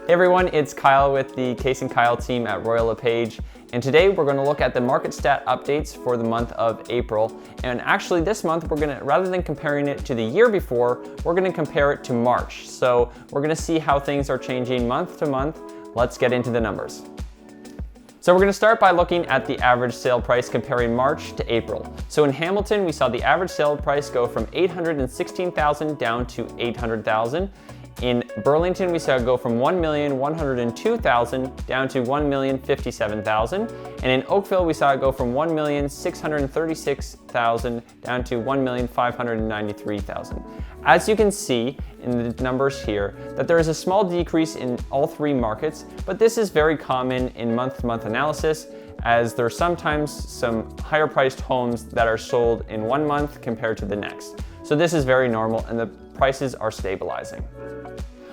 Hey everyone, it's Kyle with the Case and Kyle team at Royal LePage, and today we're going to look at the market stat updates for the month of April. And actually this month rather than comparing it to the year before, we're going to compare it to March. So we're going to see how things are changing month to month. Let's get into the numbers. So we're going to start by looking at the average sale price comparing March to April. So in Hamilton, we saw the average sale price go from $816,000 down to $800,000. In Burlington, we saw it go from $1,102,000 down to $1,057,000. And in Oakville, we saw it go from $1,636,000 down to $1,593,000. As you can see in the numbers here, that there is a small decrease in all three markets, but this is very common in month-to-month analysis, as there are sometimes some higher priced homes that are sold in one month compared to the next. So this is very normal and the prices are stabilizing.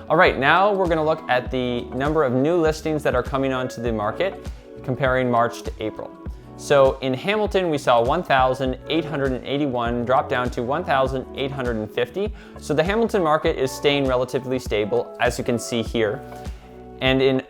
All right, now we're gonna look at the number of new listings that are coming onto the market comparing March to April. So in Hamilton, we saw 1,881 drop down to 1,850. So the Hamilton market is staying relatively stable, as you can see here. And in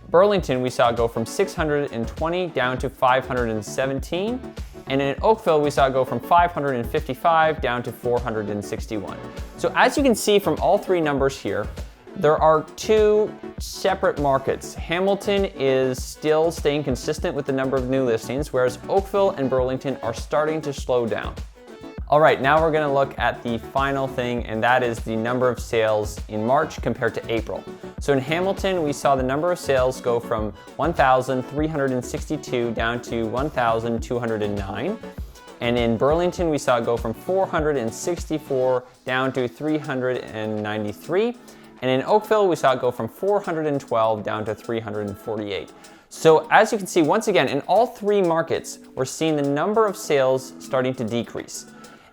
Burlington, we saw it go from 620 down to 517. And in Oakville, we saw it go from 555 down to 461. So as you can see from all three numbers here, there are two separate markets. Hamilton is still staying consistent with the number of new listings, whereas Oakville and Burlington are starting to slow down. All right, now we're gonna look at the final thing, and that is the number of sales in March compared to April. So in Hamilton, we saw the number of sales go from 1,362 down to 1,209. And in Burlington, we saw it go from 464 down to 393. And in Oakville, we saw it go from 412 down to 348. So as you can see, once again, in all three markets, we're seeing the number of sales starting to decrease.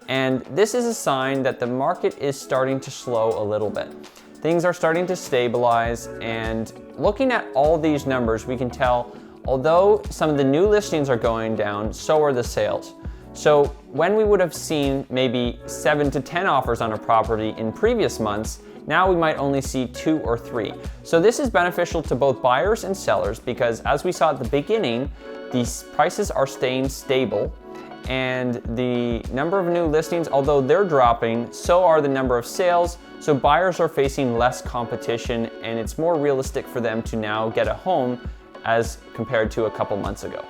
And this is a sign that the market is starting to slow a little bit. Things are starting to stabilize, and looking at all these numbers, we can tell, although some of the new listings are going down, so are the sales. So when we would have seen maybe 7 to 10 offers on a property in previous months, now we might only see 2 or 3. So this is beneficial to both buyers and sellers because, as we saw at the beginning, these prices are staying stable, and the number of new listings, although they're dropping, so are the number of sales. So buyers are facing less competition, and it's more realistic for them to now get a home as compared to a couple months ago.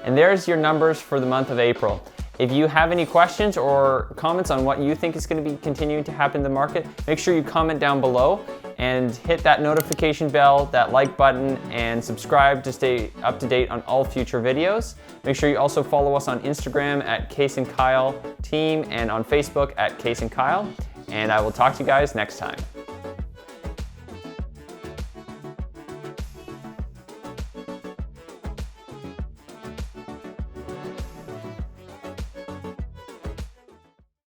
And there's your numbers for the month of April. If you have any questions or comments on what you think is going to be continuing to happen in the market, make sure you comment down below and hit that notification bell, that like button, and subscribe to stay up to date on all future videos. Make sure you also follow us on Instagram at Case and Kyle Team and on Facebook at Case and Kyle. And I will talk to you guys next time.